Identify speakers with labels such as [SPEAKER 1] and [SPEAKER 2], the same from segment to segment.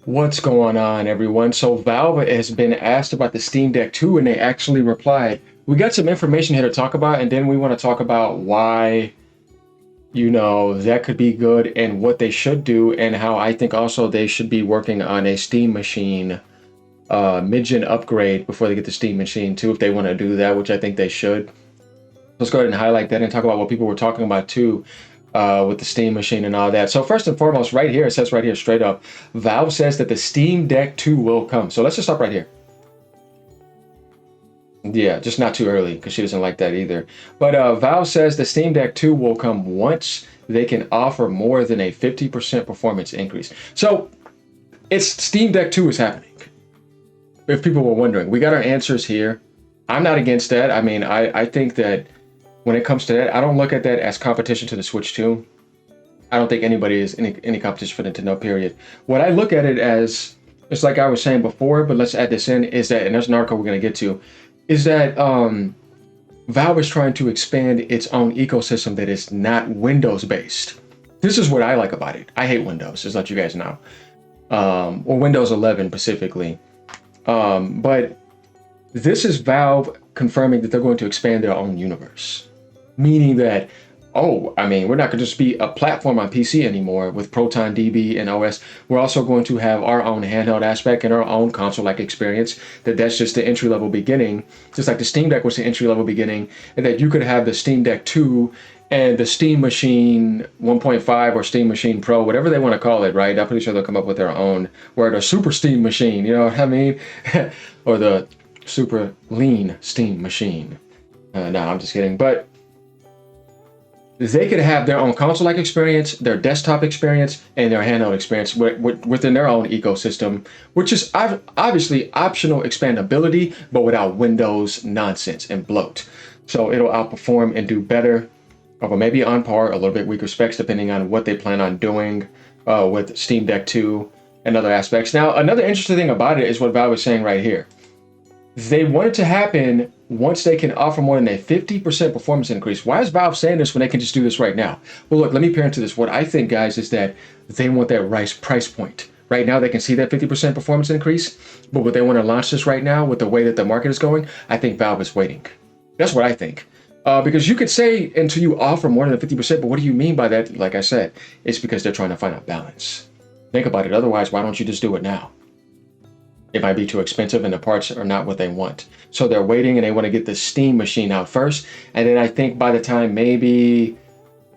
[SPEAKER 1] What's going on, everyone? So Valve has been asked about the Steam Deck 2, and they actually replied. We got some information here to talk about, and then we want to talk about why, that could be good and what they should do, and how I think also they should be working on a Steam machine mid-gen upgrade before they get the Steam machine too, if they want to do that, which I think they should. Let's go ahead and highlight that and talk about what people were talking about too. With the Steam machine and all that. So first and foremost, right here, it says right here straight up, Valve says that the Steam Deck 2 will come. So let's just stop right here. Yeah, just not too early because she doesn't like that either. But Valve says the Steam Deck 2 will come once they can offer more than a 50% performance increase. So it's Steam Deck 2 is happening. If people were wondering, we got our answers here. I'm not against that. I mean, I think that when it comes to that, I don't look at that as competition to the Switch 2. I don't think anybody is any competition for Nintendo, period. What I look at it as, it's like I was saying before, but let's add this in, is that, and there's an article we're going to get to, is that Valve is trying to expand its own ecosystem that is not Windows-based. This is what I like about it. I hate Windows, just to let you guys know. Or Windows 11 specifically. But this is Valve confirming that they're going to expand their own universe. Meaning that, I mean, we're not going to just be a platform on PC anymore with Proton DB and OS. We're also going to have our own handheld aspect and our own console-like experience. That's just the entry-level beginning, just like the Steam Deck was the entry-level beginning, and that you could have the Steam Deck 2 and the Steam Machine 1.5 or Steam Machine Pro, whatever they want to call it, right? I'm pretty sure they'll come up with their own, or the Super Steam Machine, you know what I mean? Or the Super Lean Steam Machine. No, I'm just kidding. But they could have their own console-like experience, their desktop experience, and their handheld experience within their own ecosystem, which is obviously optional expandability, but without Windows nonsense and bloat. So it'll outperform and do better, or maybe on par, a little bit weaker specs, depending on what they plan on doing with Steam Deck 2 and other aspects. Now, another interesting thing about it is what Valve was saying right here. They want it to happen once they can offer more than a 50% performance increase. Why is Valve saying this when they can just do this right now? Well, look, let me pair into this. What I think, guys, is that they want that right price point. Right now, they can see that 50% performance increase, but would they want to launch this right now with the way that the market is going? I think Valve is waiting. That's what I think. Because you could say until you offer more than 50%, but what do you mean by that? Like I said, it's because they're trying to find a balance. Think about it. Otherwise, why don't you just do it now? It might be too expensive and the parts are not what they want. So they're waiting and they want to get the Steam machine out first. And then I think by the time maybe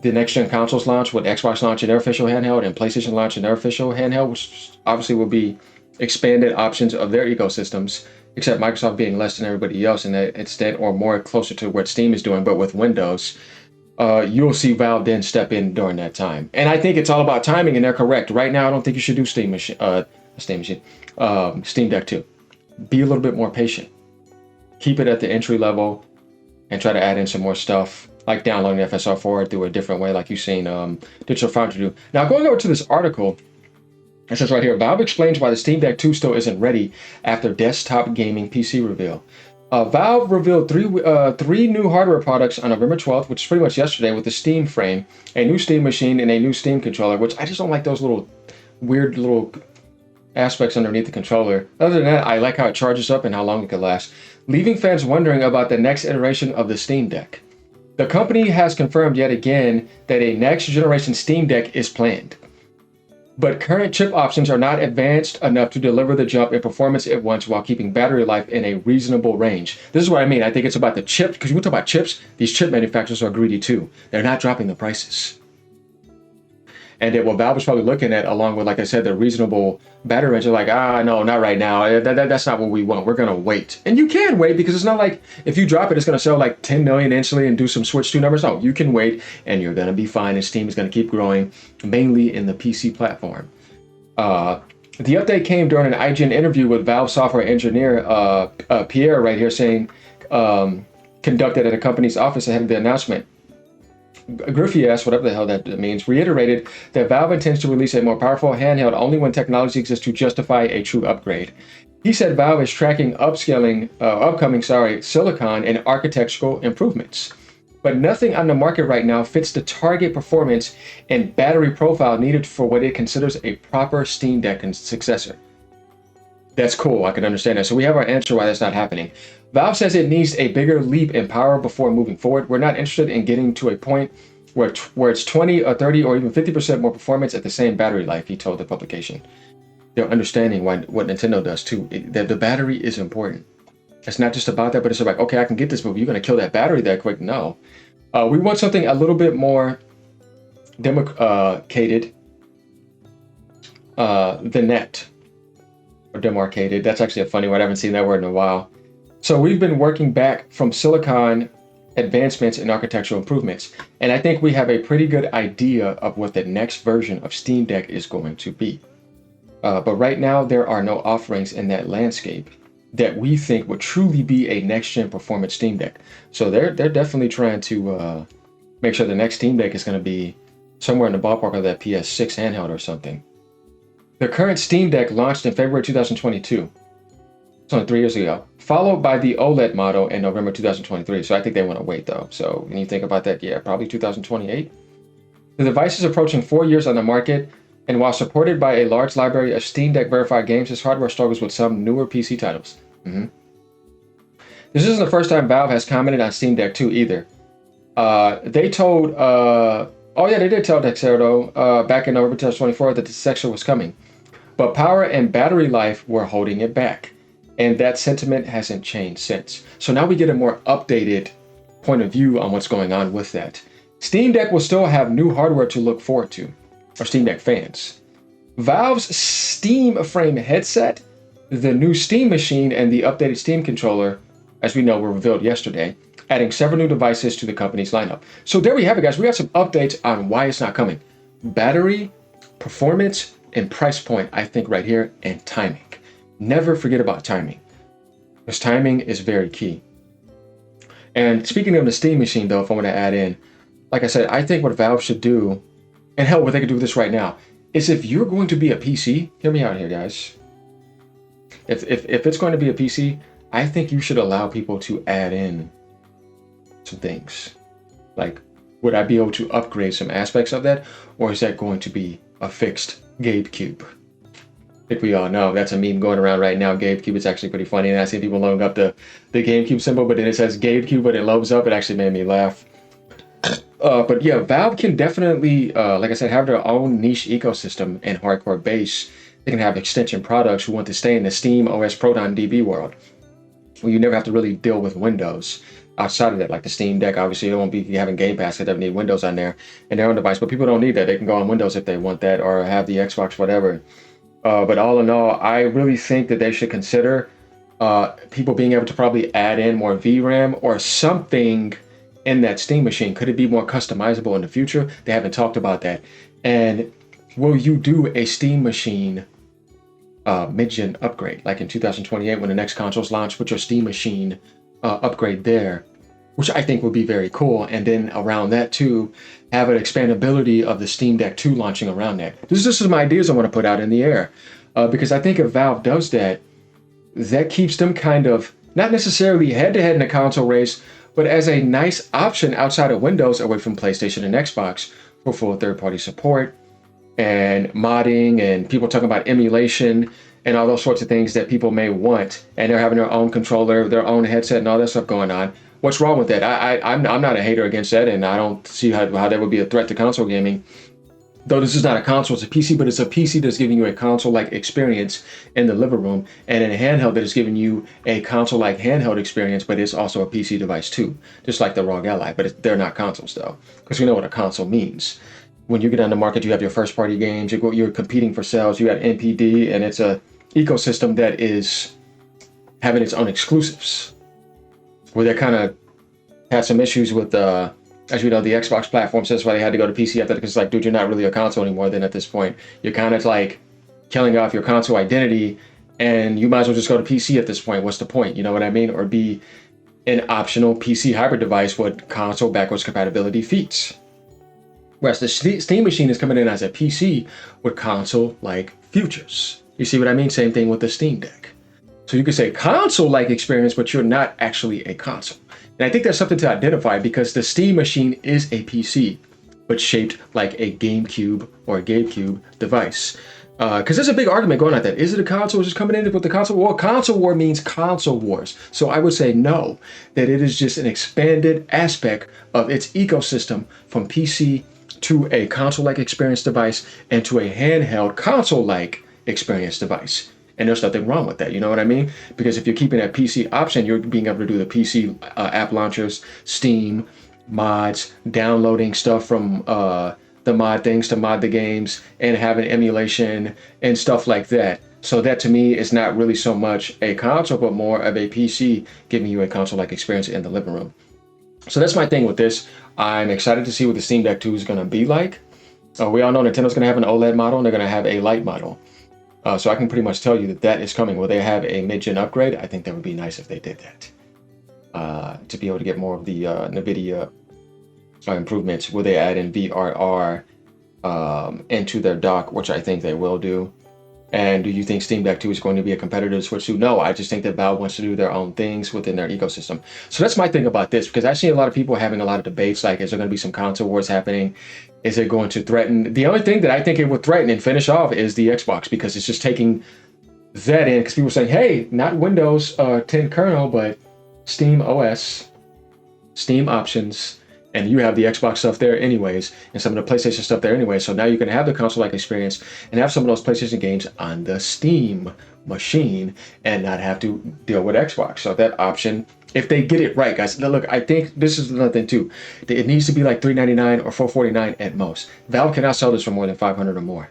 [SPEAKER 1] the next gen consoles launch, with Xbox launching their official handheld and PlayStation launching their official handheld, which obviously will be expanded options of their ecosystems, except Microsoft being less than everybody else and that instead or more closer to what Steam is doing, but with Windows, you'll see Valve then step in during that time. And I think it's all about timing, and they're correct. Right now, I don't think you should do Steam Deck 2. Be a little bit more patient. Keep it at the entry level and try to add in some more stuff, like downloading FSR4 through a different way, like you've seen Digital Foundry do. Now, going over to this article, it says right here, Valve explains why the Steam Deck 2 still isn't ready after desktop gaming PC reveal. Valve revealed three new hardware products on November 12th, which is pretty much yesterday, with the Steam frame, a new Steam machine, and a new Steam controller, which I just don't like those little weird little aspects underneath the controller. Other than that, I like how it charges up and how long it can last, leaving fans wondering about the next iteration of the Steam Deck. The company has confirmed yet again that a next generation Steam Deck is planned, but current chip options are not advanced enough to deliver the jump in performance at once while keeping battery life in a reasonable range. This is what I mean. I think it's about the chips, because when we talk about chips, these chip manufacturers are greedy too. They're not dropping the prices. And then what Valve is probably looking at, along with, like I said, the reasonable battery range, are like, no, not right now. That's not what we want. We're going to wait. And you can wait, because it's not like if you drop it, it's going to sell like 10 million instantly and do some Switch 2 numbers. No, you can wait and you're going to be fine. And Steam is going to keep growing, mainly in the PC platform. The update came during an IGN interview with Valve software engineer Pierre right here, saying, conducted at the company's office ahead of the announcement. Griffias, whatever the hell that means, reiterated that Valve intends to release a more powerful handheld only when technology exists to justify a true upgrade. He said Valve is tracking upcoming silicon and architectural improvements. but nothing on the market right now fits the target performance and battery profile needed for what it considers a proper Steam Deck successor. That's cool. I can understand that. So we have our answer why that's not happening. Valve says it needs a bigger leap in power before moving forward. We're not interested in getting to a point where it's 20 or 30 or even 50% more performance at the same battery life, he told the publication. They're understanding what Nintendo does too. That the battery is important. It's not just about that, but it's like, okay, I can get this, but you're going to kill that battery that quick. No. We want something a little bit more demarcated. The net. Or demarcated. That's actually a funny word. I haven't seen that word in a while. So we've been working back from silicon advancements and architectural improvements. And I think we have a pretty good idea of what the next version of Steam Deck is going to be. But right now, there are no offerings in that landscape that we think would truly be a next-gen performance Steam Deck. So they're definitely trying to make sure the next Steam Deck is going to be somewhere in the ballpark of that PS6 handheld or something. The current Steam Deck launched in February 2022. It's only 3 years ago, followed by the OLED model in November 2023. So I think they want to wait though. So when you think about that, yeah, probably 2028. The device is approaching 4 years on the market, and while supported by a large library of Steam Deck verified games, its hardware struggles with some newer PC titles. This isn't the first time Valve has commented on Steam Deck 2 either. They told, they did tell Dexerto back in November 2024 that the successor was coming. But power and battery life were holding it back. And that sentiment hasn't changed since. So now we get a more updated point of view on what's going on with that. Steam Deck will still have new hardware to look forward to, or Steam Deck fans. Valve's Steam Frame headset, the new Steam machine, and the updated Steam controller, as we know, were revealed yesterday, adding several new devices to the company's lineup. So there we have it, guys. We got some updates on why it's not coming. Battery, performance, and price point, I think right here, and timing. Never forget about timing, because timing is very key. And speaking of the Steam machine, though, if I want to add in, like I said, I think what Valve should do, and hell, what they could do with this right now, is if you're going to be a PC, hear me out here, guys. If it's going to be a PC, I think you should allow people to add in some things. Like, would I be able to upgrade some aspects of that, or is that going to be a fixed GabeCube? I think we all know that's a meme going around right now. GabeCube is actually pretty funny, and I see people loading up the GameCube symbol, but then it says GabeCube, but it loads up. It actually made me laugh. But yeah, Valve can definitely, like I said, have their own niche ecosystem and hardcore base. They can have extension products who want to stay in the Steam OS Proton DB world, where you never have to really deal with Windows. Outside of that, like the Steam Deck, obviously they won't be having Game Pass. They doesn't need Windows on there and their own device, but people don't need that. They can go on Windows if they want that, or have the Xbox, whatever. But all in all, I really think that they should consider people being able to probably add in more VRAM or something in that Steam machine. Could it be more customizable in the future? They haven't talked about that. And will you do a Steam machine mid-gen upgrade, like in 2028 when the next consoles launch, with your Steam machine upgrade there, which I think would be very cool. And then around that too, have an expandability of the Steam Deck 2 launching around that. This is just some ideas I want to put out in the air, because I think if Valve does that, that keeps them kind of not necessarily head-to-head in the console race, but as a nice option outside of Windows, away from PlayStation and Xbox, for full third-party support and modding, and people talking about emulation and all those sorts of things that people may want, and they're having their own controller, their own headset, and all that stuff going on. What's wrong with that? I'm not a hater against that, and I don't see how that would be a threat to console gaming. Though this is not a console, it's a PC, but it's a PC that's giving you a console-like experience in the living room, and in a handheld that is giving you a console-like handheld experience, but it's also a PC device too, just like the ROG Ally, but they're not consoles though, because we know what a console means. When you get on the market, you have your first-party games, you're competing for sales, you got NPD, and it's a ecosystem that is having its own exclusives, where they kind of had some issues with, as you know, the Xbox platform. So that's why they had to go to PC after that, because it's like, dude, you're not really a console anymore. Then at this point, you're kind of like killing off your console identity, and you might as well just go to PC at this point. What's the point? You know what I mean? Or be an optional PC hybrid device with console backwards compatibility feats. Whereas the Steam machine is coming in as a PC with console-like features. You see what I mean? Same thing with the Steam Deck. So you could say console-like experience, but you're not actually a console. And I think that's something to identify because the Steam machine is a PC, but shaped like a GameCube or a GameCube device. Because there's a big argument going on that. Is it a console? Is it coming in with the console war? Console war means console wars. So I would say no, that it is just an expanded aspect of its ecosystem from PC to a console-like experience device and to a handheld console-like experience device. And there's nothing wrong with that, you know what I mean? Because if you're keeping that PC option, you're being able to do the PC app launchers, Steam, mods, downloading stuff from the mod things to mod the games, and having emulation and stuff like that. So that to me is not really so much a console, but more of a PC giving you a console-like experience in the living room. So that's my thing with this. I'm excited to see what the Steam Deck 2 is going to be like. We all know Nintendo's going to have an OLED model and they're going to have a light model. So I can pretty much tell you that that is coming. Will they have a mid-gen upgrade? I think that would be nice if they did that. To be able to get more of the NVIDIA improvements. Will they add in VRR into their dock, which I think they will do? And do you think Steam Deck 2 is going to be a competitor to Switch 2? No, I just think that Valve wants to do their own things within their ecosystem. So that's my thing about this, because I see a lot of people having a lot of debates, like, is there going to be some console wars happening? Is it going to threaten? The only thing that I think it would threaten and finish off is the Xbox, because it's just taking that in, because people are saying, hey, not Windows 10 kernel, but Steam OS, Steam options, and you have the Xbox stuff there anyways, and some of the PlayStation stuff there anyway. So now you can have the console-like experience and have some of those PlayStation games on the Steam machine and not have to deal with Xbox. So that option, if they get it right, guys. Now look, I think this is another thing too. It needs to be like $399 or $449 at most. Valve cannot sell this for more than $500 or more.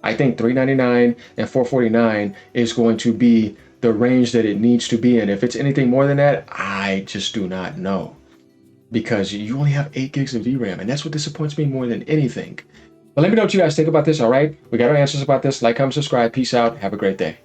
[SPEAKER 1] I think $399 and $449 is going to be the range that it needs to be in. If it's anything more than that, I just do not know. Because you only have 8 gigs of VRAM, and that's what disappoints me more than anything. But let me know what you guys think about this, all right? We got our answers about this. Like, comment, subscribe. Peace out. Have a great day.